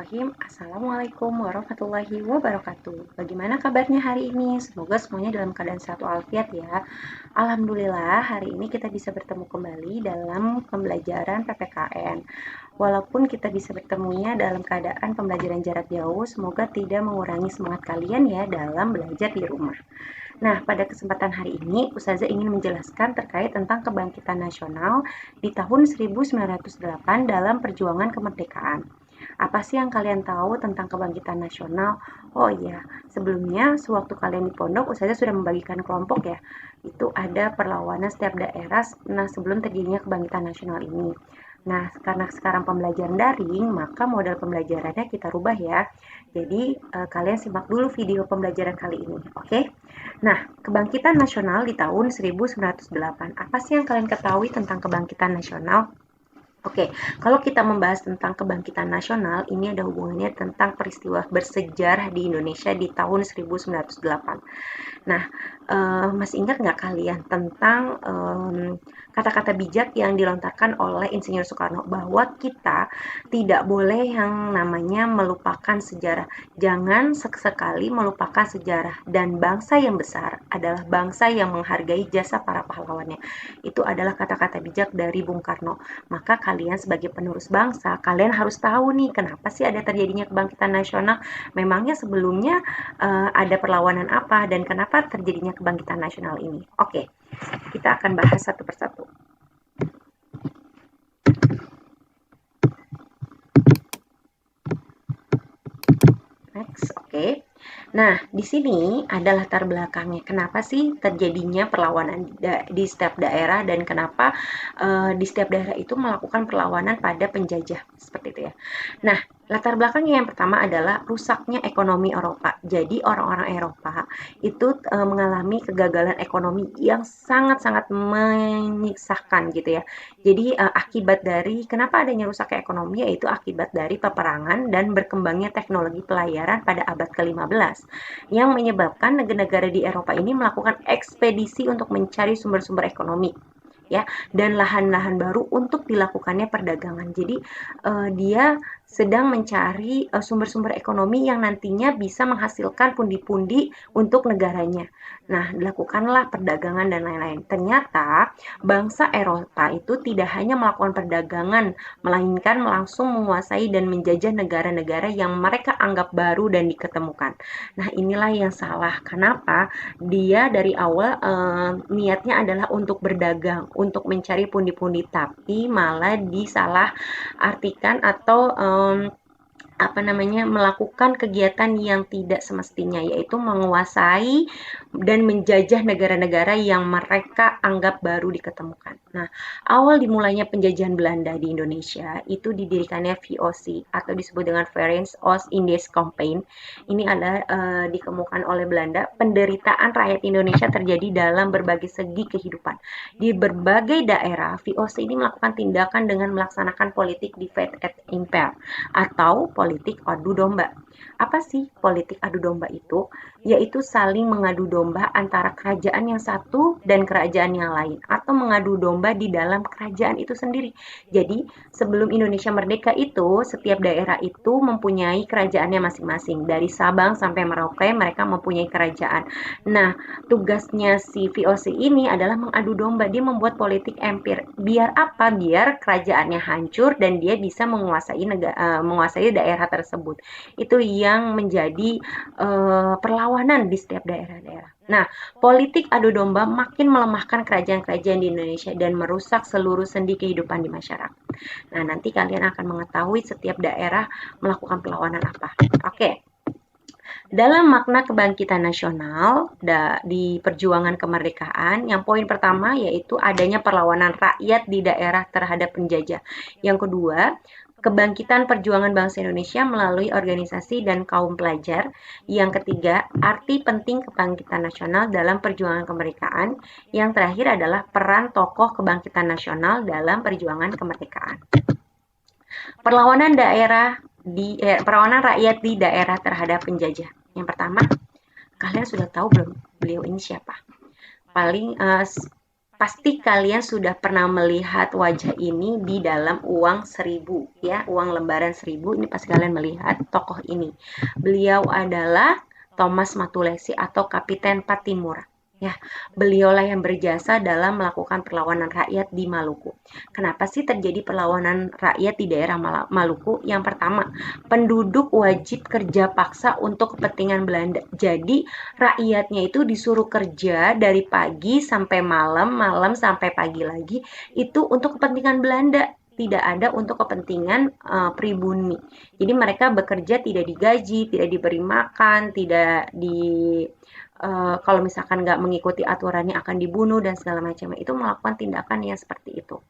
Bismillahirrahmanirrahim. Assalamualaikum warahmatullahi wabarakatuh. Bagaimana kabarnya hari ini? Semoga semuanya dalam keadaan sehat walafiat ya. Alhamdulillah hari ini kita bisa bertemu kembali dalam pembelajaran PPKN. Walaupun kita bisa bertemunya dalam keadaan pembelajaran jarak jauh, semoga tidak mengurangi semangat kalian ya dalam belajar di rumah. Nah, pada kesempatan hari ini, Ustazah ingin menjelaskan terkait tentang kebangkitan nasional di tahun 1908 dalam perjuangan kemerdekaan. Apa sih yang kalian tahu tentang kebangkitan nasional? Oh iya, sebelumnya sewaktu kalian di pondok, Ustazah sudah membagikan kelompok ya. Itu ada perlawanan setiap daerah sebelum terjadinya kebangkitan nasional ini. Nah, karena sekarang pembelajaran daring, maka model pembelajarannya kita rubah ya. Jadi, kalian simak dulu video pembelajaran kali ini, oke? Nah, kebangkitan nasional di tahun 1908. Apa sih yang kalian ketahui tentang kebangkitan nasional? Oke, kalau kita membahas tentang kebangkitan nasional, ini ada hubungannya tentang peristiwa bersejarah di Indonesia di tahun 1908. Nah, masih ingat nggak kalian tentang kata-kata bijak yang dilontarkan oleh Insinyur Soekarno bahwa kita tidak boleh yang namanya melupakan sejarah. Jangan sekali melupakan sejarah dan bangsa yang besar adalah bangsa yang menghargai jasa para pahlawannya. Itu adalah kata-kata bijak dari Bung Karno. Maka kalian sebagai penerus bangsa, kalian harus tahu nih kenapa sih ada terjadinya kebangkitan nasional. Memangnya sebelumnya ada perlawanan apa dan kenapa terjadinya kebangkitan nasional ini. Oke, kita akan bahas satu persatu. Next, oke. Nah, di sini ada latar belakangnya. Kenapa sih terjadinya perlawanan di setiap daerah dan kenapa di setiap daerah itu melakukan perlawanan pada penjajah seperti itu ya. Nah, latar belakangnya yang pertama adalah rusaknya ekonomi Eropa. Jadi orang-orang Eropa itu mengalami kegagalan ekonomi yang sangat-sangat menyiksakan gitu ya. Jadi akibat dari kenapa adanya rusaknya ekonomi yaitu akibat dari peperangan dan berkembangnya teknologi pelayaran pada abad ke-15 yang menyebabkan negara-negara di Eropa ini melakukan ekspedisi untuk mencari sumber-sumber ekonomi ya dan lahan-lahan baru untuk dilakukannya perdagangan. Jadi dia sedang mencari sumber-sumber ekonomi yang nantinya bisa menghasilkan pundi-pundi untuk negaranya. Nah, dilakukanlah perdagangan dan lain-lain. Ternyata bangsa Eropa itu tidak hanya melakukan perdagangan, melainkan langsung menguasai dan menjajah negara-negara yang mereka anggap baru dan diketemukan. Nah, inilah yang salah. Kenapa? Dia dari awal niatnya adalah untuk berdagang, untuk mencari pundi-pundi, tapi malah disalah artikan atau melakukan kegiatan yang tidak semestinya, yaitu menguasai dan menjajah negara-negara yang mereka anggap baru diketemukan. Nah, awal dimulainya penjajahan Belanda di Indonesia itu didirikannya VOC atau disebut dengan Foreign Oost-Indies Company. Ini adalah dikemukakan oleh Belanda. Penderitaan rakyat Indonesia terjadi dalam berbagai segi kehidupan. Di berbagai daerah, VOC ini melakukan tindakan dengan melaksanakan politik divide and impare atau politik adu domba. Apa sih politik adu domba itu? Yaitu saling mengadu domba antara kerajaan yang satu dan kerajaan yang lain atau mengadu domba di dalam kerajaan itu sendiri. Jadi, sebelum Indonesia merdeka itu, setiap daerah itu mempunyai kerajaannya masing-masing. Dari Sabang sampai Merauke, mereka mempunyai kerajaan. Nah, tugasnya si VOC ini adalah mengadu domba. Dia membuat politik empir. Biar apa? Biar kerajaannya hancur dan dia bisa menguasai daerah tersebut. Itu yang menjadi perlawanan di setiap daerah-daerah. Nah, politik adu domba makin melemahkan kerajaan-kerajaan di Indonesia dan merusak seluruh sendi kehidupan di masyarakat. Nah, nanti kalian akan mengetahui setiap daerah melakukan perlawanan apa. Oke. Dalam makna kebangkitan nasional di perjuangan kemerdekaan, yang poin pertama yaitu adanya perlawanan rakyat di daerah terhadap penjajah. Yang kedua, kebangkitan perjuangan bangsa Indonesia melalui organisasi dan kaum pelajar. Yang ketiga, arti penting kebangkitan nasional dalam perjuangan kemerdekaan. Yang terakhir adalah peran tokoh kebangkitan nasional dalam perjuangan kemerdekaan. Perlawanan rakyat di daerah terhadap penjajah. Yang pertama, kalian sudah tahu belum beliau ini siapa? Pasti kalian sudah pernah melihat wajah ini di dalam uang 1.000 ya, uang lembaran 1.000 ini pasti kalian melihat tokoh ini. Beliau adalah Thomas Matulesi atau Kapiten Patimura. Ya, beliaulah yang berjasa dalam melakukan perlawanan rakyat di Maluku. Kenapa sih terjadi perlawanan rakyat di daerah Maluku? Yang pertama, penduduk wajib kerja paksa untuk kepentingan Belanda. Jadi, rakyatnya itu disuruh kerja dari pagi sampai malam, malam sampai pagi lagi, itu untuk kepentingan Belanda, tidak ada untuk kepentingan pribumi. Jadi mereka bekerja tidak digaji, tidak diberi makan, tidak di kalau misalkan nggak mengikuti aturannya akan dibunuh dan segala macam. Itu melakukan tindakan yang seperti itu.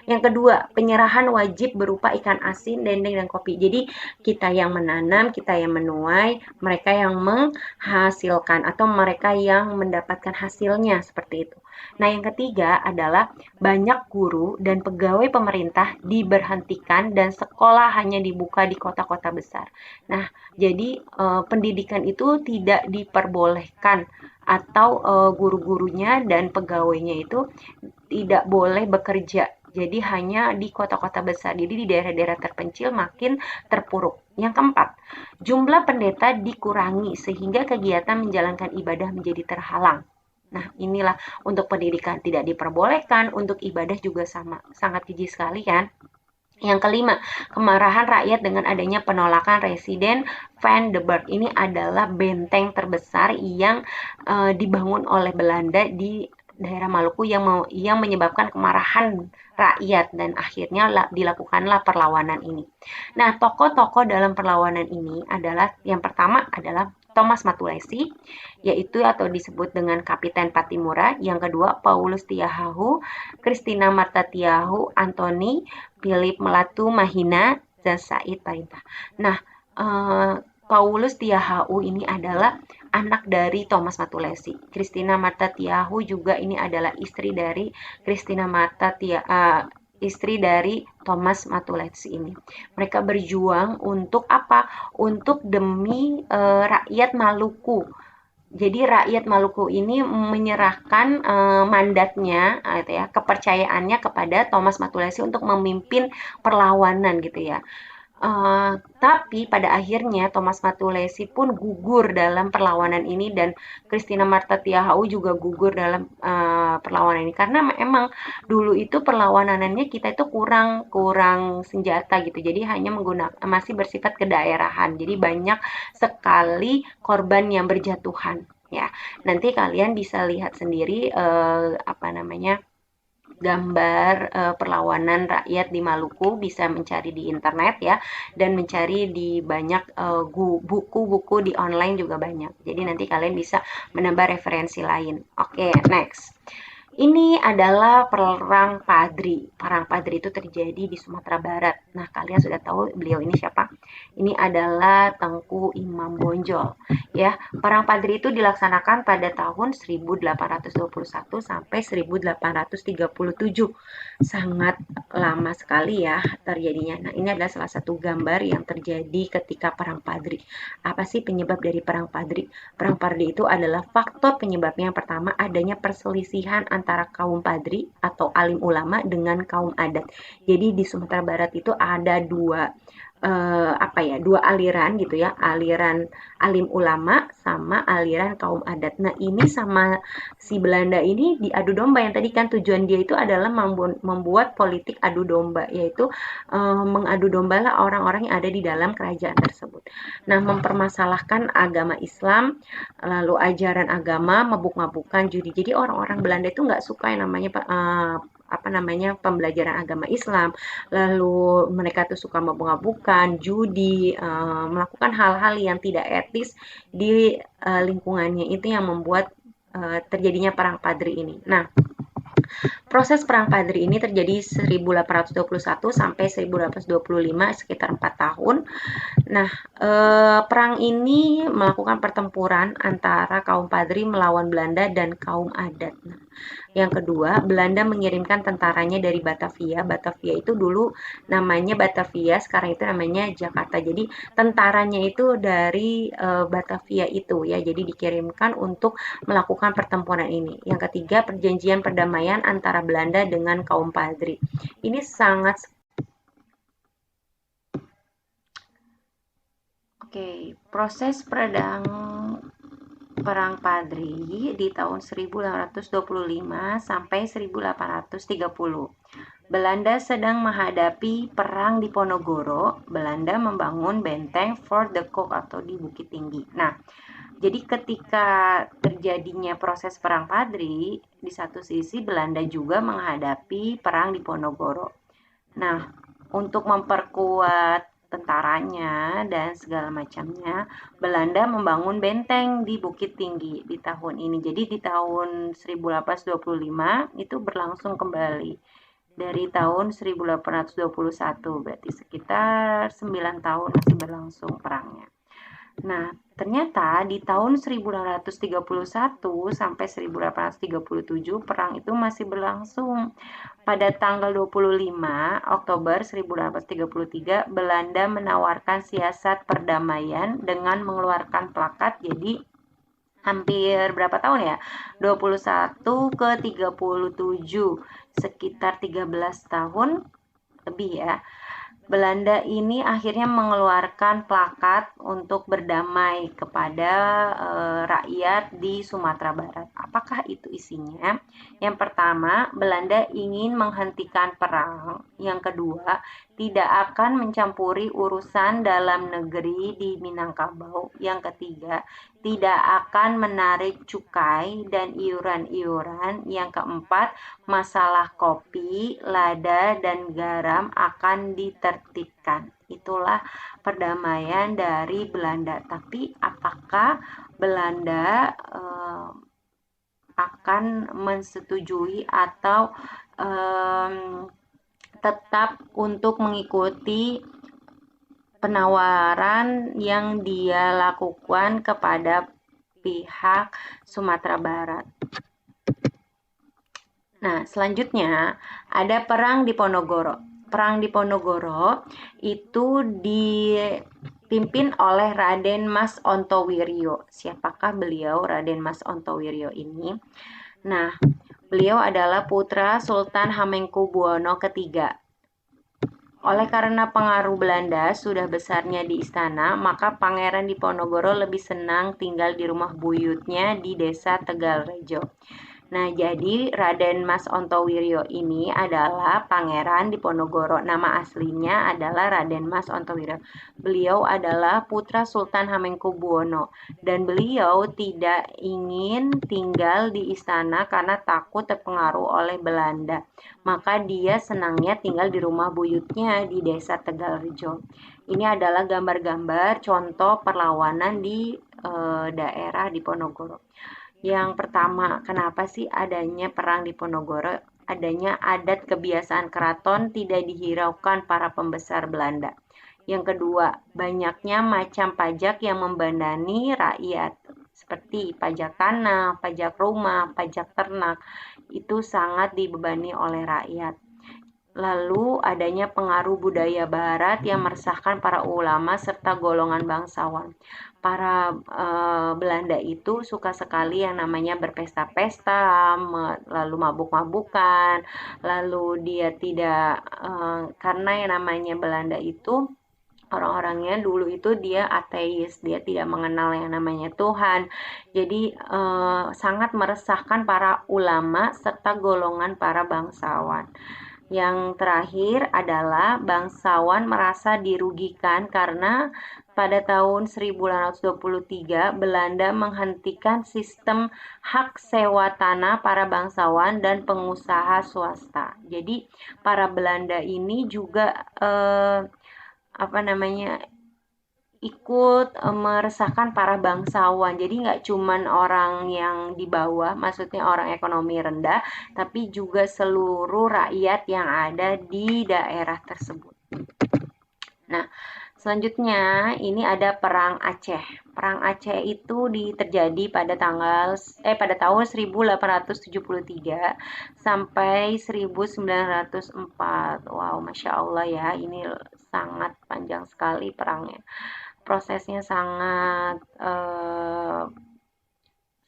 Yang kedua, penyerahan wajib berupa ikan asin, dendeng, dan kopi. Jadi kita yang menanam, kita yang menuai, mereka yang menghasilkan atau mereka yang mendapatkan hasilnya seperti itu. Nah, yang ketiga adalah banyak guru dan pegawai pemerintah diberhentikan dan sekolah hanya dibuka di kota-kota besar. Nah, jadi pendidikan itu tidak diperbolehkan atau guru-gurunya dan pegawainya itu tidak boleh bekerja. Jadi hanya di kota-kota besar. Jadi di daerah-daerah terpencil makin terpuruk. Yang keempat, jumlah pendeta dikurangi sehingga kegiatan menjalankan ibadah menjadi terhalang. Nah, inilah untuk pendidikan tidak diperbolehkan, untuk ibadah juga sama. Sangat keji sekali kan? Yang kelima, kemarahan rakyat dengan adanya penolakan Residen Van den Berg. Ini adalah benteng terbesar yang dibangun oleh Belanda di daerah Maluku yang menyebabkan kemarahan rakyat dan akhirnya dilakukanlah perlawanan ini. Nah, tokoh-tokoh dalam perlawanan ini adalah yang pertama adalah Thomas Matulesi, yaitu atau disebut dengan Kapiten Patimura. Yang kedua, Paulus Tiahahu, Christina Marta Tiahu, Anthony, Philip Melatu Mahina, dan Said Parintah. Nah, Paulus Tiahahu ini adalah anak dari Thomas Matulesi. Christina Marta Tiahu juga ini adalah istri dari istri dari Thomas Matulesi ini. Mereka berjuang untuk apa? Untuk demi rakyat Maluku. Jadi rakyat Maluku ini menyerahkan mandatnya, gitu ya, kepercayaannya kepada Thomas Matulesi untuk memimpin perlawanan gitu ya. Tapi pada akhirnya Thomas Matulesi pun gugur dalam perlawanan ini dan Christina Marta Tiahahu juga gugur dalam perlawanan ini karena emang dulu itu perlawanannya kita itu kurang senjata gitu. Jadi hanya masih bersifat kedaerahan. Jadi banyak sekali korban yang berjatuhan ya. Nanti kalian bisa lihat sendiri gambar perlawanan rakyat di Maluku, bisa mencari di internet ya, dan mencari di banyak buku-buku di online juga banyak. Jadi nanti kalian bisa menambah referensi lain. Oke, next. Ini adalah Perang Padri. Perang Padri itu terjadi di Sumatera Barat. Nah, kalian sudah tahu beliau ini siapa? Ini adalah Tengku Imam Bonjol. Ya, Perang Padri itu dilaksanakan pada tahun 1821 sampai 1837. Sangat lama sekali ya terjadinya. Nah, ini adalah salah satu gambar yang terjadi ketika Perang Padri. Apa sih penyebab dari Perang Padri? Perang Padri itu adalah faktor penyebabnya yang pertama adanya perselisihan antara kaum Padri atau alim ulama dengan kaum adat. Jadi di Sumatera Barat itu ada dua aliran gitu ya, aliran alim ulama sama aliran kaum adat. Nah, ini sama si Belanda ini diadu domba, yang tadi kan tujuan dia itu adalah membuat politik adu domba, yaitu mengadu dombalah orang-orang yang ada di dalam kerajaan tersebut. Nah, mempermasalahkan agama Islam, lalu ajaran agama, mabuk-mabukan, judi. Jadi orang-orang Belanda itu nggak suka yang namanya pembelajaran agama Islam, lalu mereka tuh suka mabuk-mabukan, judi, melakukan hal-hal yang tidak etis di lingkungannya, itu yang membuat terjadinya Perang Padri ini. Nah, proses Perang Padri ini terjadi 1821 sampai 1825, sekitar 4 tahun. Nah, perang ini melakukan pertempuran antara kaum Padri melawan Belanda dan kaum adat. Nah, yang kedua, Belanda mengirimkan tentaranya dari Batavia. Batavia itu dulu namanya Batavia, sekarang itu namanya Jakarta. Jadi tentaranya itu dari Batavia itu ya. Jadi dikirimkan untuk melakukan pertempuran ini. Yang ketiga, perjanjian perdamaian perdamaian antara Belanda dengan kaum Padri. Ini sangat proses Perang Padri di tahun 1825 sampai 1830. Belanda sedang menghadapi perang di Ponorogo. Belanda membangun benteng Fort de Kock atau di Bukit Tinggi. Nah, jadi ketika terjadinya proses Perang Padri, di satu sisi Belanda juga menghadapi perang di Ponorogo. Nah, untuk memperkuat tentaranya dan segala macamnya, Belanda membangun benteng di Bukit Tinggi di tahun ini. Jadi di tahun 1825 itu berlangsung kembali. Dari tahun 1821, berarti sekitar 9 tahun masih berlangsung perangnya. Nah, ternyata di tahun 1831 sampai 1837 perang itu masih berlangsung. Pada tanggal 25 Oktober 1833, Belanda menawarkan siasat perdamaian dengan mengeluarkan plakat. Jadi hampir berapa tahun ya? 21 ke 37, sekitar 13 tahun lebih ya. Belanda ini akhirnya mengeluarkan plakat untuk berdamai kepada rakyat di Sumatera Barat. Apakah itu isinya? Yang pertama, Belanda ingin menghentikan perang. Yang kedua, tidak akan mencampuri urusan dalam negeri di Minangkabau. Yang ketiga, tidak akan menarik cukai dan iuran-iuran. Yang keempat, masalah kopi, lada, dan garam akan ditertibkan. Itulah perdamaian dari Belanda. Tapi apakah Belanda akan mensetujui atau tetap untuk mengikuti penawaran yang dia lakukan kepada pihak Sumatera Barat? Nah, selanjutnya ada perang di Ponorogo. Perang di Ponorogo itu dipimpin oleh Raden Mas Ontowiryo. Siapakah beliau, Raden Mas Ontowiryo ini? Nah, beliau adalah putra Sultan Hamengkubuwono III. Oleh karena pengaruh Belanda sudah besarnya di istana, maka Pangeran Diponegoro lebih senang tinggal di rumah buyutnya di desa Tegalrejo. Nah, jadi Raden Mas Ontowiryo ini adalah Pangeran Diponegoro. Nama aslinya adalah Raden Mas Ontowiryo. Beliau adalah putra Sultan Hamengkubuwono dan beliau tidak ingin tinggal di istana karena takut terpengaruh oleh Belanda. Maka dia senangnya tinggal di rumah buyutnya di desa Tegalrejo. Ini adalah gambar-gambar contoh perlawanan di daerah Diponegoro. Yang pertama, kenapa sih adanya perang di Ponorogo? Adanya adat kebiasaan keraton tidak dihiraukan para pembesar Belanda. Yang kedua, banyaknya macam pajak yang membebani rakyat, seperti pajak tanah, pajak rumah, pajak ternak, itu sangat dibebani oleh rakyat. Lalu adanya pengaruh budaya barat yang meresahkan para ulama serta golongan bangsawan. Para Belanda itu suka sekali yang namanya berpesta-pesta, lalu mabuk-mabukan, lalu dia tidak karena yang namanya Belanda itu orang-orangnya dulu itu dia ateis, dia tidak mengenal yang namanya Tuhan. Jadi sangat meresahkan para ulama serta golongan para bangsawan. Yang terakhir adalah bangsawan merasa dirugikan karena pada tahun 1823 Belanda menghentikan sistem hak sewa tanah para bangsawan dan pengusaha swasta. Jadi para Belanda ini juga ikut meresahkan para bangsawan. Jadi nggak cuman orang yang di bawah, maksudnya orang ekonomi rendah, tapi juga seluruh rakyat yang ada di daerah tersebut. Nah, selanjutnya ini ada Perang Aceh. Perang Aceh itu terjadi pada tahun 1873 sampai 1904. Wow, Masya Allah ya, ini sangat panjang sekali perangnya. Prosesnya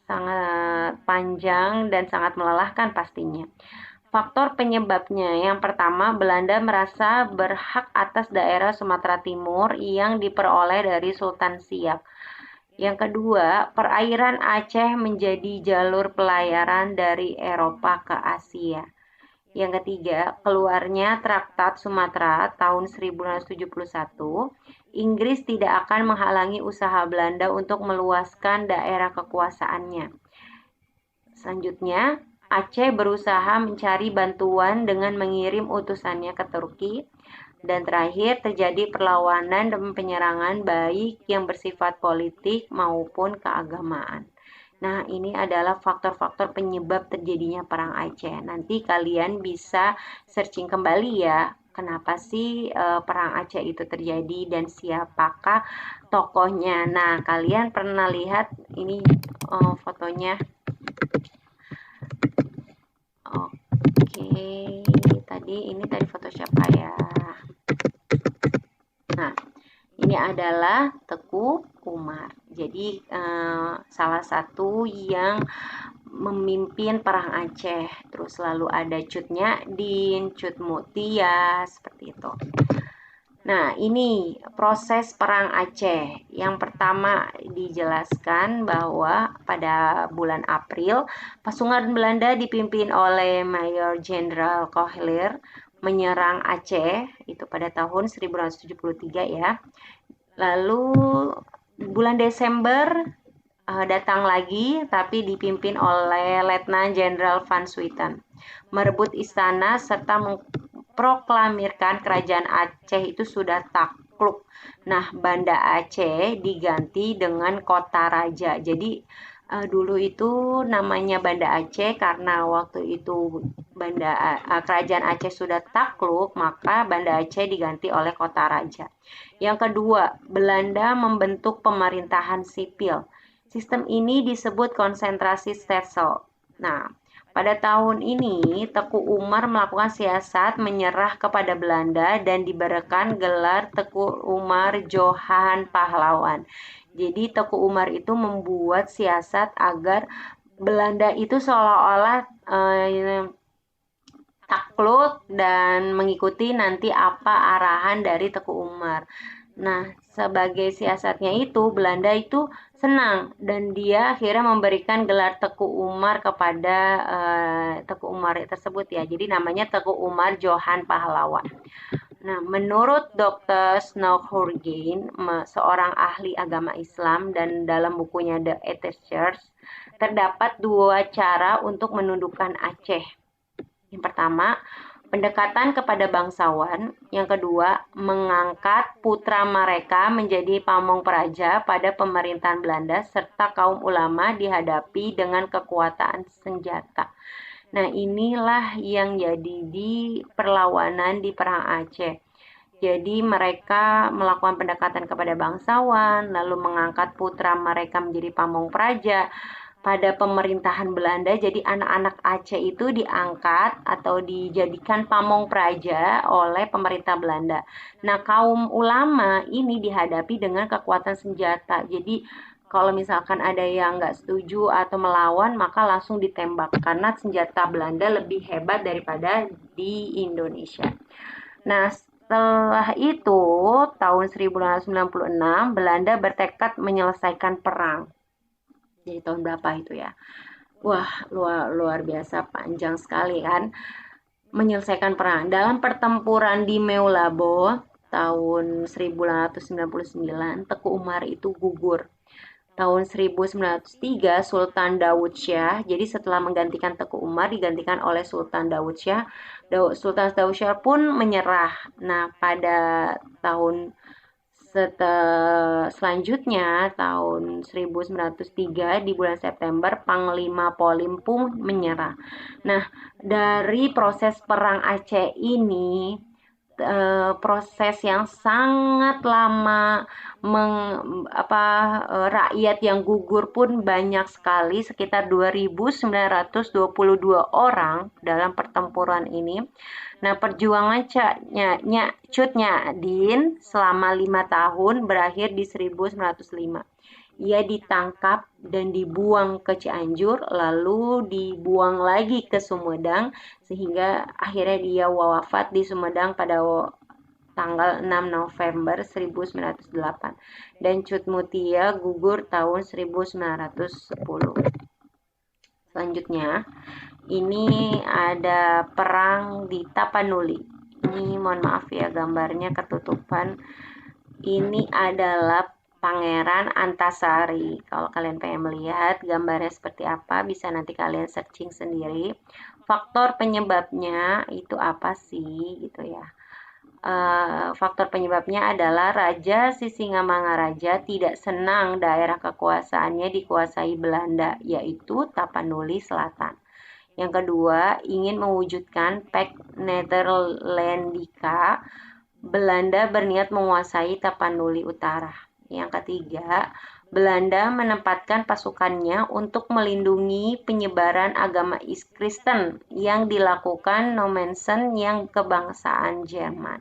sangat panjang dan sangat melelahkan pastinya. Faktor penyebabnya, yang pertama, Belanda merasa berhak atas daerah Sumatera Timur yang diperoleh dari Sultan Siak. Yang kedua, perairan Aceh menjadi jalur pelayaran dari Eropa ke Asia. Yang ketiga, keluarnya Traktat Sumatera tahun 1971, Inggris tidak akan menghalangi usaha Belanda untuk meluaskan daerah kekuasaannya. Selanjutnya, Aceh berusaha mencari bantuan dengan mengirim utusannya ke Turki. Dan terakhir, terjadi perlawanan dan penyerangan baik yang bersifat politik maupun keagamaan. Nah, ini adalah faktor-faktor penyebab terjadinya Perang Aceh. Nanti kalian bisa searching kembali ya, kenapa sih Perang Aceh itu terjadi dan siapakah tokohnya. Nah, kalian pernah lihat ini fotonya? Oke, tadi foto siapa ya? Nah, ini adalah Teku Umar. Jadi salah satu yang memimpin Perang Aceh. Terus lalu ada Cut Nyadin, Cut Mutia, seperti itu. Nah, ini proses Perang Aceh. Yang pertama dijelaskan bahwa pada bulan April, pasukan Belanda dipimpin oleh Mayor Jenderal Kohler menyerang Aceh, itu pada tahun 1973 ya. Lalu bulan Desember datang lagi, tapi dipimpin oleh Letnan Jenderal Van Swieten, merebut istana serta proklamirkan kerajaan Aceh itu sudah takluk. Nah, Banda Aceh diganti dengan Kota Raja. Jadi dulu itu namanya Banda Aceh karena waktu itu kerajaan Aceh sudah takluk, maka Banda Aceh diganti oleh Kota Raja. Yang kedua, Belanda membentuk pemerintahan sipil. Sistem ini disebut konsentrasi stelsel. Nah, pada tahun ini, Teku Umar melakukan siasat menyerah kepada Belanda dan diberikan gelar Teku Umar Johan Pahlawan. Jadi Teku Umar itu membuat siasat agar Belanda itu seolah-olah takluk dan mengikuti nanti apa arahan dari Teku Umar. Nah, sebagai siasatnya itu, Belanda itu senang dan dia akhirnya memberikan gelar Teku Umar kepada Teku Umar tersebut ya. Jadi namanya Teku Umar Johan Pahlawan. Nah, menurut Dr. Snowhurgen, seorang ahli agama Islam, dan dalam bukunya The Atheist Church, terdapat dua cara untuk menundukkan Aceh. Yang pertama, pendekatan kepada bangsawan. Yang kedua, mengangkat putra mereka menjadi pamong praja pada pemerintahan Belanda serta kaum ulama dihadapi dengan kekuatan senjata. Nah, inilah yang jadi di perlawanan di Perang Aceh. Jadi mereka melakukan pendekatan kepada bangsawan, lalu mengangkat putra mereka menjadi pamong praja. Pada pemerintahan Belanda, jadi anak-anak Aceh itu diangkat atau dijadikan pamong praja oleh pemerintah Belanda. Nah, kaum ulama ini dihadapi dengan kekuatan senjata. Jadi kalau misalkan ada yang nggak setuju atau melawan, maka langsung ditembak karena senjata Belanda lebih hebat daripada di Indonesia. Nah, setelah itu, tahun 1896, Belanda bertekad menyelesaikan perang. Jadi tahun berapa itu ya? Wah, luar biasa panjang sekali kan. Menyelesaikan perang. Dalam pertempuran di Meulabo tahun 1899, Teku Umar itu gugur. Tahun 1903, Sultan Daud Syah, jadi setelah menggantikan Teku Umar, digantikan oleh Sultan Daud Syah. Sultan Daud Syah pun menyerah. Nah, pada tahun selanjutnya, tahun 1903 di bulan September, Panglima Polim pun menyerah. Nah, dari proses Perang Aceh ini, proses yang sangat lama, rakyat yang gugur pun banyak sekali, sekitar 2.922 orang dalam pertempuran ini. Nah, perjuangan Cut Nyadin selama 5 tahun berakhir di 1905. ia ditangkap dan dibuang ke Cianjur, lalu dibuang lagi ke Sumedang, sehingga akhirnya dia wafat di Sumedang pada tanggal 6 November 1908, dan Cut Mutia gugur tahun 1910. Selanjutnya, ini ada perang di Tapanuli. Ini mohon maaf ya, gambarnya ketutupan. Ini adalah Pangeran Antasari. Kalau kalian pengen melihat gambarnya seperti apa, bisa nanti kalian searching sendiri. Faktor penyebabnya itu apa sih gitu ya. Faktor penyebabnya adalah Raja Sisingamangaraja tidak senang daerah kekuasaannya dikuasai Belanda, yaitu Tapanuli Selatan. Yang kedua, ingin mewujudkan Pact Nederlandica, Belanda berniat menguasai Tapanuli Utara. Yang ketiga, Belanda menempatkan pasukannya untuk melindungi penyebaran agama Kristen yang dilakukan Nommensen yang kebangsaan Jerman.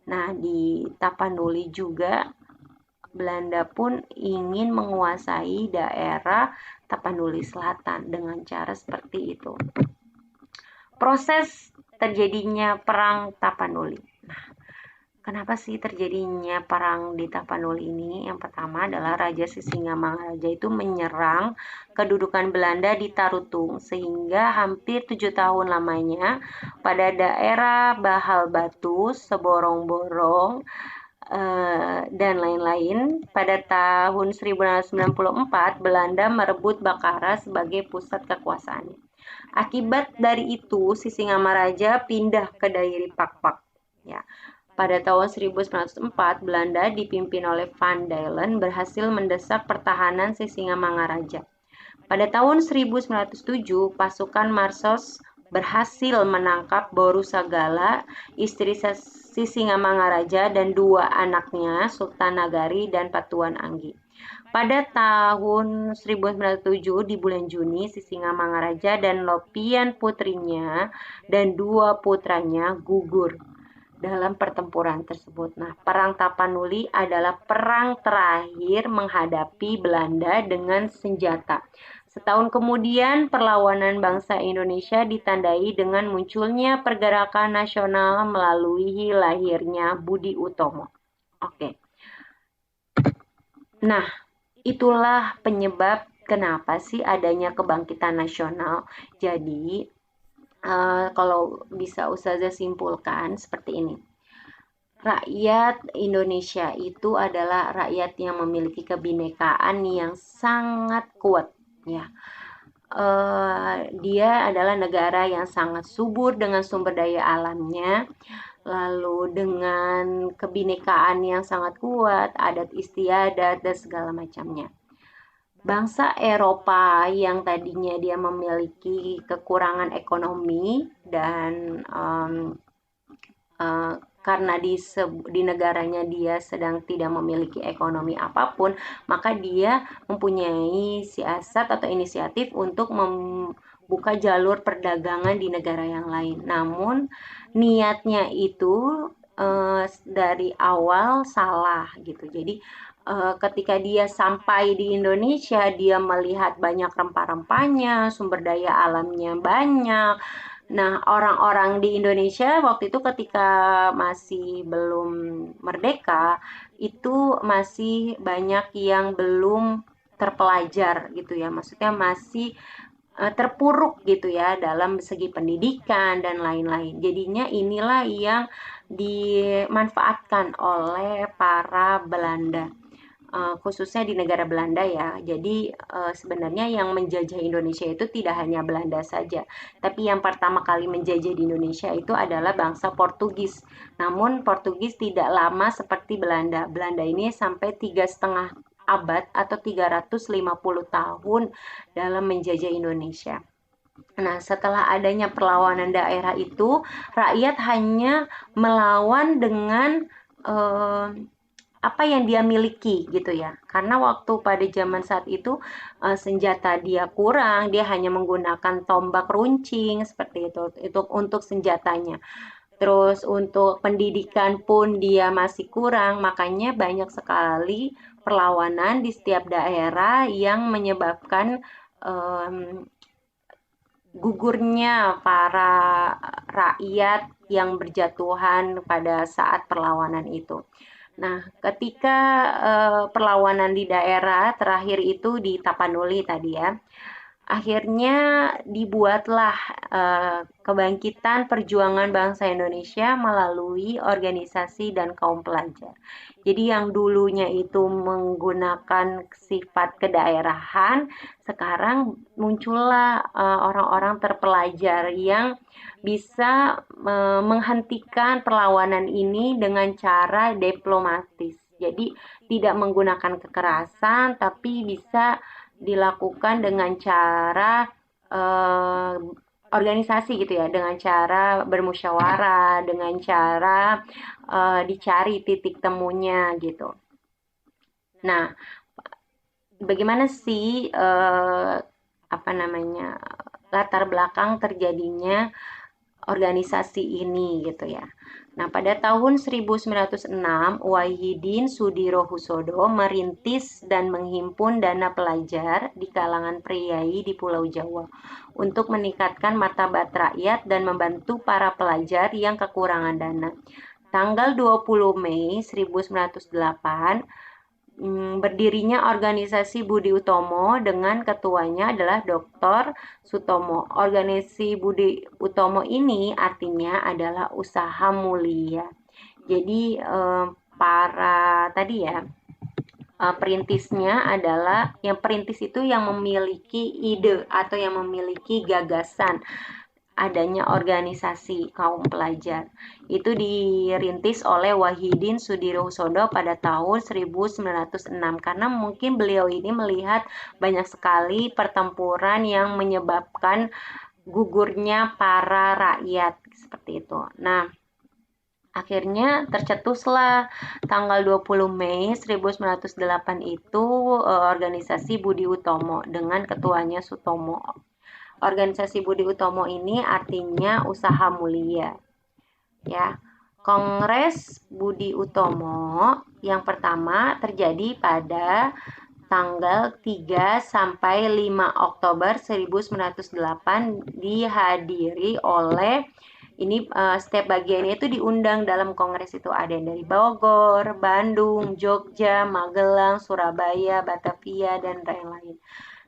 Nah, di Tapanuli juga Belanda pun ingin menguasai daerah Tapanuli Selatan dengan cara seperti itu. Proses terjadinya perang Tapanuli. Nah, kenapa sih terjadinya perang di Tapanuli ini? Yang pertama adalah Raja Sisingamangaraja itu menyerang kedudukan Belanda di Tarutung, sehingga hampir 7 tahun lamanya pada daerah Bahal Batu, Seborong-Borong, dan lain-lain. Pada tahun 1994, Belanda merebut Bakara sebagai pusat kekuasaannya. Akibat dari itu, Sisingamaraja pindah ke Dairi Pakpak. Ya. Pada tahun 1904, Belanda dipimpin oleh Van Dalen berhasil mendesak pertahanan Sisingamangaraja. Pada tahun 1907, pasukan Marsos berhasil menangkap Boru Sagala, istri Sisingamangaraja, dan dua anaknya, Sultan Nagari dan Patuan Anggi. Pada tahun 1907 di bulan Juni, Sisingamangaraja dan Lopian putrinya dan dua putranya gugur dalam pertempuran tersebut. Nah, Perang Tapanuli adalah perang terakhir menghadapi Belanda dengan senjata. Setahun kemudian, perlawanan bangsa Indonesia ditandai dengan munculnya pergerakan nasional melalui lahirnya Budi Utomo. Oke. Nah, itulah penyebab kenapa sih adanya kebangkitan nasional. Jadi, kalau bisa Ustazah simpulkan seperti ini. Rakyat Indonesia itu adalah rakyat yang memiliki kebinekaan yang sangat kuat, ya. Dia adalah negara yang sangat subur dengan sumber daya alamnya, lalu dengan kebinekaan yang sangat kuat, adat istiadat dan segala macamnya. Bangsa Eropa yang tadinya dia memiliki kekurangan ekonomi dan karena di negaranya dia sedang tidak memiliki ekonomi apapun, maka dia mempunyai siasat atau inisiatif untuk membuka jalur perdagangan di negara yang lain. Namun niatnya itu dari awal salah gitu. Jadi ketika dia sampai di Indonesia, dia melihat banyak rempah-rempahnya, sumber daya alamnya banyak. Nah, orang-orang di Indonesia waktu itu ketika masih belum merdeka, itu masih banyak yang belum terpelajar gitu ya. Maksudnya masih terpuruk gitu ya dalam segi pendidikan dan lain-lain. Jadinya inilah yang dimanfaatkan oleh para Belanda. Khususnya di negara Belanda ya. Jadi sebenarnya yang menjajah Indonesia itu tidak hanya Belanda saja, tapi yang pertama kali menjajah di Indonesia itu adalah bangsa Portugis. Namun Portugis tidak lama seperti Belanda. Belanda ini sampai 3,5 abad atau 350 tahun dalam menjajah Indonesia. Nah, setelah adanya perlawanan daerah itu, rakyat hanya melawan dengan apa yang dia miliki gitu ya. Karena waktu pada zaman saat itu senjata dia kurang, dia hanya menggunakan tombak runcing seperti itu untuk senjatanya. Terus untuk pendidikan pun dia masih kurang, makanya banyak sekali perlawanan di setiap daerah yang menyebabkan gugurnya para rakyat yang berjatuhan pada saat perlawanan itu. Nah, ketika perlawanan di daerah terakhir itu di Tapanuli tadi ya, akhirnya dibuatlah kebangkitan perjuangan bangsa Indonesia melalui organisasi dan kaum pelajar. Jadi yang dulunya itu menggunakan sifat kedaerahan, sekarang muncullah orang-orang terpelajar yang bisa menghentikan perlawanan ini dengan cara diplomatis. Jadi tidak menggunakan kekerasan, tapi bisa dilakukan dengan cara eh, organisasi gitu ya, dengan cara bermusyawarah, dengan cara dicari titik temunya gitu. Nah, bagaimana sih apa namanya latar belakang terjadinya organisasi ini gitu ya. Nah, pada tahun 1906, Wahidin Sudirohusodo merintis dan menghimpun dana pelajar di kalangan priai di Pulau Jawa untuk meningkatkan martabat rakyat dan membantu para pelajar yang kekurangan dana. Tanggal 20 Mei 1908, berdirinya organisasi Budi Utomo dengan ketuanya adalah Dr. Sutomo. Organisasi Budi Utomo ini artinya adalah usaha mulia. Jadi para tadi ya perintisnya adalah yang perintis itu yang memiliki ide atau yang memiliki gagasan adanya organisasi kaum pelajar. Itu dirintis oleh Wahidin Sudirohusodo pada tahun 1906 karena mungkin beliau ini melihat banyak sekali pertempuran yang menyebabkan gugurnya para rakyat seperti itu. Nah, akhirnya tercetuslah tanggal 20 Mei 1908 itu organisasi Budi Utomo dengan ketuanya Sutomo. Organisasi Budi Utomo ini artinya usaha mulia. Ya. Kongres Budi Utomo yang pertama terjadi pada tanggal 3 sampai 5 Oktober 1908 dihadiri oleh ini setiap bagiannya itu diundang dalam kongres itu ada yang dari Bogor, Bandung, Jogja, Magelang, Surabaya, Batavia dan lain-lain.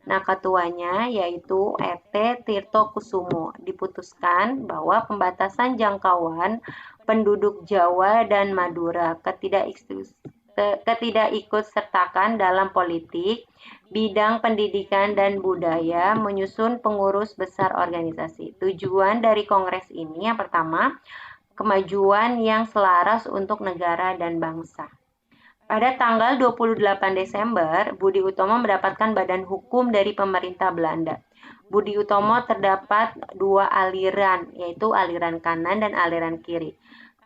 Nah, ketuanya yaitu E.T. Tirto Kusumo diputuskan bahwa pembatasan jangkauan penduduk Jawa dan Madura ketidakikutsertakan dalam politik, bidang pendidikan dan budaya, menyusun pengurus besar organisasi. Tujuan dari kongres ini yang pertama, kemajuan yang selaras untuk negara dan bangsa. Pada tanggal 28 Desember, Budi Utomo mendapatkan badan hukum dari pemerintah Belanda. Budi Utomo terdapat dua aliran, yaitu aliran kanan dan aliran kiri.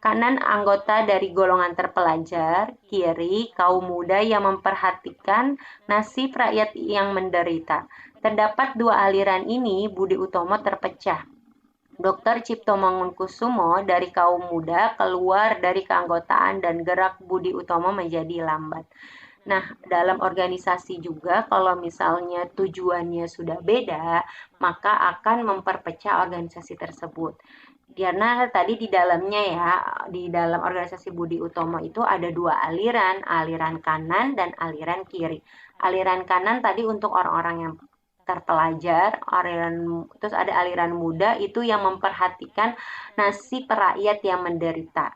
Kanan anggota dari golongan terpelajar, kiri kaum muda yang memperhatikan nasib rakyat yang menderita. Terdapat dua aliran ini, Budi Utomo terpecah. Dr. Cipto Mangunkusumo dari kaum muda keluar dari keanggotaan dan gerak Budi Utomo menjadi lambat. Nah, dalam organisasi juga kalau misalnya tujuannya sudah beda, maka akan memperpecah organisasi tersebut. Karena tadi di dalamnya ya, di dalam organisasi Budi Utomo itu ada dua aliran, aliran kanan dan aliran kiri. Aliran kanan tadi untuk orang-orang yang terpelajar, terus ada aliran muda itu yang memperhatikan nasib rakyat yang menderita.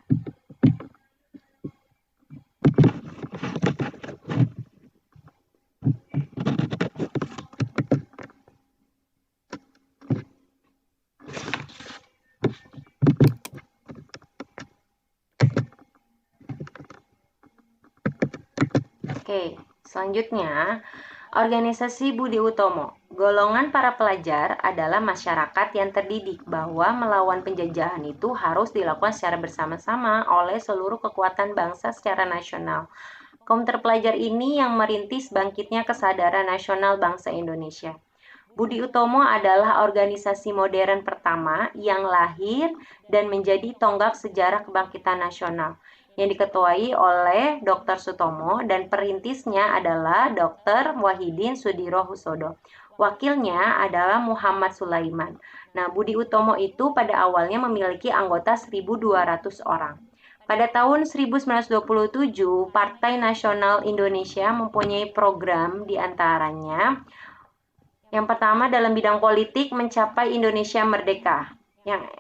Oke, selanjutnya organisasi Budi Utomo. Golongan para pelajar adalah masyarakat yang terdidik bahwa melawan penjajahan itu harus dilakukan secara bersama-sama oleh seluruh kekuatan bangsa secara nasional. Kaum terpelajar ini yang merintis bangkitnya kesadaran nasional bangsa Indonesia. Budi Utomo adalah organisasi modern pertama yang lahir dan menjadi tonggak sejarah kebangkitan nasional. yang diketuai oleh Dr. Sutomo dan perintisnya adalah Dr. Wahidin Sudirohusodo. Wakilnya adalah Muhammad Sulaiman. Nah, Budi Utomo itu pada awalnya memiliki anggota 1.200 orang. Pada tahun 1927, Partai Nasional Indonesia mempunyai program di antaranya yang pertama dalam bidang politik mencapai Indonesia merdeka. Yang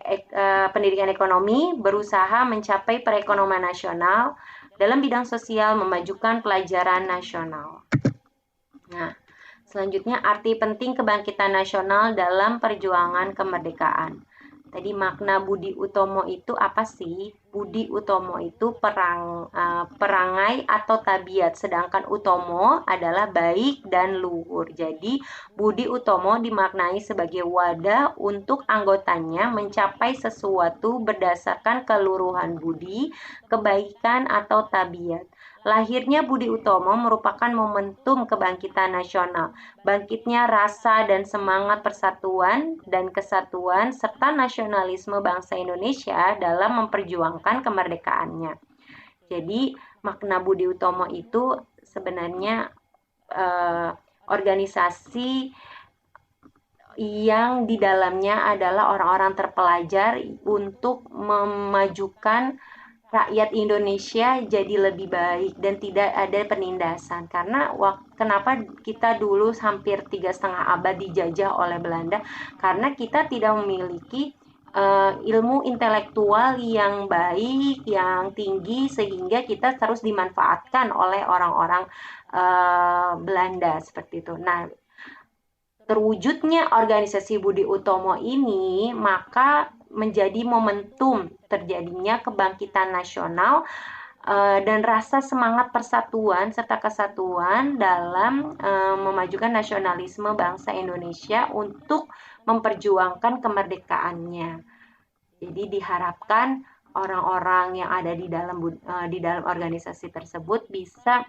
pendidikan ekonomi berusaha mencapai perekonomian nasional, dalam bidang sosial memajukan pelajaran nasional. Nah, selanjutnya arti penting kebangkitan nasional dalam perjuangan kemerdekaan. Tadi makna Budi Utomo itu apa sih? Budi Utomo itu perangai atau tabiat, sedangkan Utomo adalah baik dan luhur. Jadi Budi Utomo dimaknai sebagai wadah untuk anggotanya mencapai sesuatu berdasarkan keluruhan budi, kebaikan atau tabiat. Lahirnya Budi Utomo merupakan momentum kebangkitan nasional, bangkitnya rasa dan semangat persatuan dan kesatuan serta nasionalisme bangsa Indonesia dalam memperjuangkan kemerdekaannya. Jadi makna Budi Utomo itu sebenarnya organisasi yang di dalamnya adalah orang-orang terpelajar untuk memajukan rakyat Indonesia jadi lebih baik dan tidak ada penindasan. Karena kenapa kita dulu hampir 3,5 abad dijajah oleh Belanda? Karena kita tidak memiliki ilmu intelektual yang baik, yang tinggi, sehingga kita terus dimanfaatkan oleh orang-orang Belanda seperti itu. Nah, terwujudnya organisasi Budi Utomo ini maka menjadi momentum terjadinya kebangkitan nasional dan rasa semangat persatuan serta kesatuan dalam memajukan nasionalisme bangsa Indonesia untuk memperjuangkan kemerdekaannya. Jadi diharapkan orang-orang yang ada di dalam organisasi tersebut bisa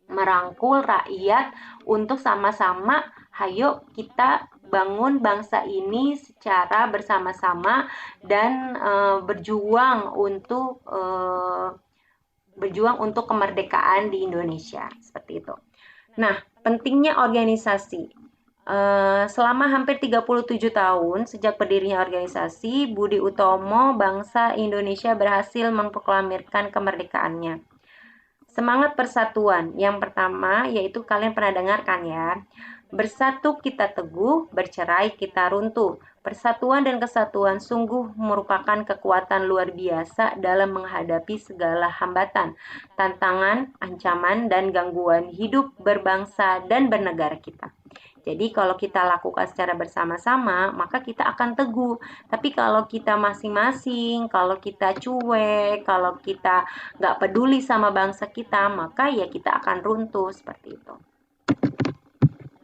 merangkul rakyat untuk sama-sama hayo kita bangun bangsa ini secara bersama-sama dan berjuang untuk kemerdekaan di Indonesia seperti itu. Nah, pentingnya organisasi. Selama hampir 37 tahun sejak berdirinya organisasi, Budi Utomo bangsa Indonesia berhasil memproklamirkan kemerdekaannya. Semangat persatuan. Yang pertama yaitu kalian pernah dengarkan ya. Bersatu kita teguh, bercerai kita runtuh. Persatuan dan kesatuan sungguh merupakan kekuatan luar biasa dalam menghadapi segala hambatan, tantangan, ancaman, dan gangguan hidup berbangsa dan bernegara kita. Jadi kalau kita lakukan secara bersama-sama, maka kita akan teguh. Tapi kalau kita masing-masing, kalau kita cuek, kalau kita nggak peduli sama bangsa kita, maka ya kita akan runtuh seperti itu.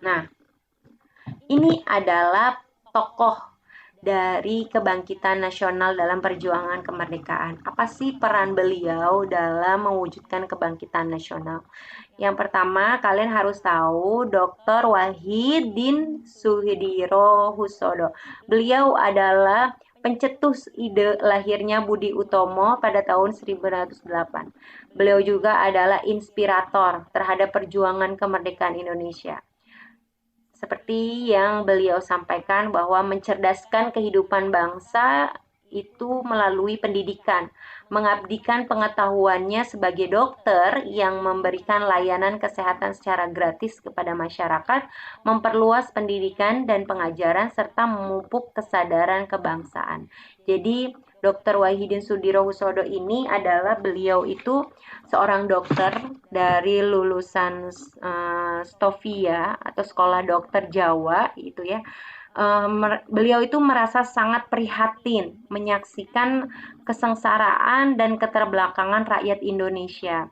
Nah, ini adalah tokoh dari kebangkitan nasional dalam perjuangan kemerdekaan. Apa sih peran beliau dalam mewujudkan kebangkitan nasional? Yang pertama, kalian harus tahu Dr. Wahidin Sudirohusodo. Beliau adalah pencetus ide lahirnya Budi Utomo pada tahun 1908. Beliau juga adalah inspirator terhadap perjuangan kemerdekaan Indonesia. Seperti yang beliau sampaikan bahwa mencerdaskan kehidupan bangsa itu melalui pendidikan, mengabdikan pengetahuannya sebagai dokter yang memberikan layanan kesehatan secara gratis kepada masyarakat, memperluas pendidikan dan pengajaran, serta memupuk kesadaran kebangsaan. Jadi, Dr. Wahidin Sudirohusodo ini adalah beliau itu seorang dokter dari lulusan Stovia atau Sekolah Dokter Jawa itu ya. Beliau itu merasa sangat prihatin menyaksikan kesengsaraan dan keterbelakangan rakyat Indonesia.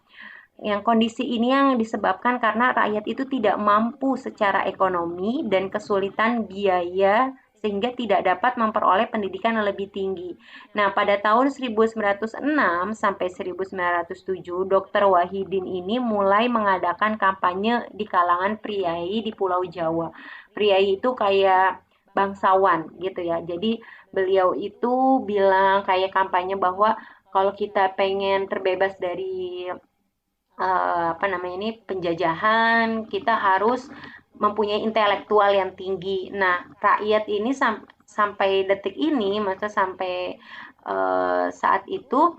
Yang kondisi ini yang disebabkan karena rakyat itu tidak mampu secara ekonomi dan kesulitan biaya sehingga tidak dapat memperoleh pendidikan yang lebih tinggi. Nah, pada tahun 1906 sampai 1907, Dr. Wahidin ini mulai mengadakan kampanye di kalangan priai di Pulau Jawa. Priai itu kayak bangsawan gitu ya. Jadi beliau itu bilang kayak kampanye bahwa Kalau kita pengen terbebas dari apa namanya ini penjajahan, kita harus mempunyai intelektual yang tinggi. Nah, rakyat ini sampai detik ini, maka sampai saat itu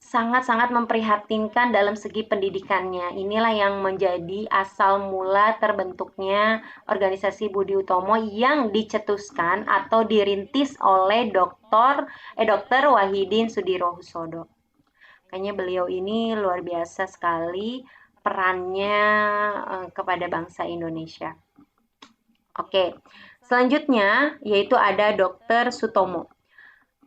sangat-sangat memprihatinkan dalam segi pendidikannya. Inilah yang menjadi asal mula terbentuknya organisasi Budi Utomo yang dicetuskan atau dirintis oleh Dr. Wahidin Sudirohusodo. Kayaknya beliau ini luar biasa sekali perannya kepada bangsa Indonesia. Oke, selanjutnya yaitu ada Dr. Sutomo.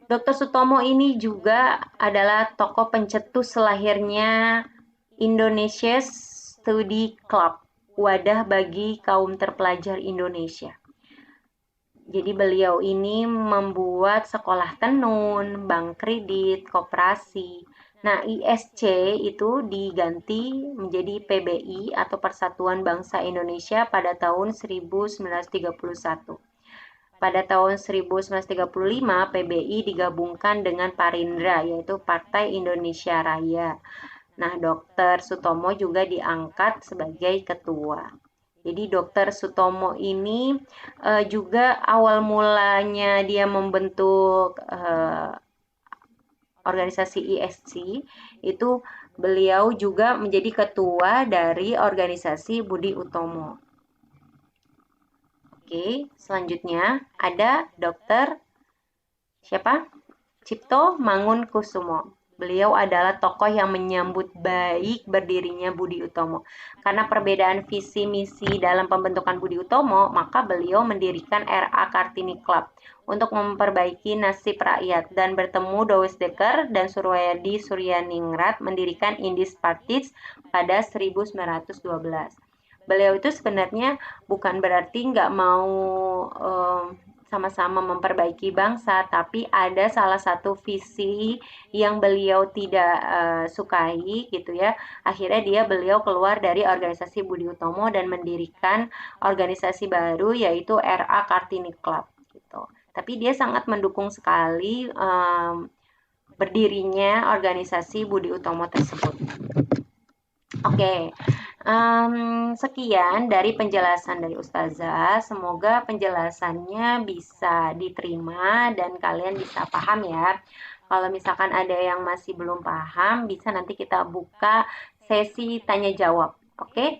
Dr. Sutomo ini juga adalah tokoh pencetus lahirnya Indonesia Study Club, wadah bagi kaum terpelajar Indonesia. Jadi beliau ini membuat sekolah tenun, bank kredit, koperasi. Nah, ISC itu diganti menjadi PBI atau Persatuan Bangsa Indonesia pada tahun 1931. Pada tahun 1935, PBI digabungkan dengan Parindra, yaitu Partai Indonesia Raya. Nah, Dr. Sutomo juga diangkat sebagai ketua. Jadi Dr. Sutomo ini juga awal mulanya dia membentuk organisasi ISC, itu beliau juga menjadi ketua dari organisasi Budi Utomo. Oke, selanjutnya ada Dr. siapa? Cipto Mangunkusumo. Beliau adalah tokoh yang menyambut baik berdirinya Budi Utomo. Karena perbedaan visi misi dalam pembentukan Budi Utomo, maka beliau mendirikan RA Kartini Club untuk memperbaiki nasib rakyat dan bertemu Douwes Dekker dan Suryadi Suryaningrat mendirikan Indis Parties pada 1912. Beliau itu sebenarnya bukan berarti nggak mau sama-sama memperbaiki bangsa, tapi ada salah satu visi yang beliau tidak sukai gitu ya. Akhirnya beliau keluar dari organisasi Budi Utomo dan mendirikan organisasi baru yaitu RA Kartini Club gitu. Tapi dia sangat mendukung sekali berdirinya organisasi Budi Utomo tersebut. Oke, sekian dari penjelasan dari Ustazah. Semoga penjelasannya bisa diterima dan kalian bisa paham ya. Kalau misalkan ada yang masih belum paham, bisa nanti kita buka sesi tanya jawab. Oke,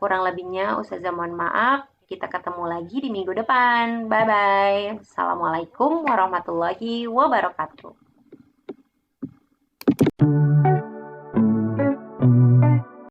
kurang lebihnya Ustazah mohon maaf. Kita ketemu lagi di minggu depan. Bye-bye. Assalamualaikum warahmatullahi wabarakatuh.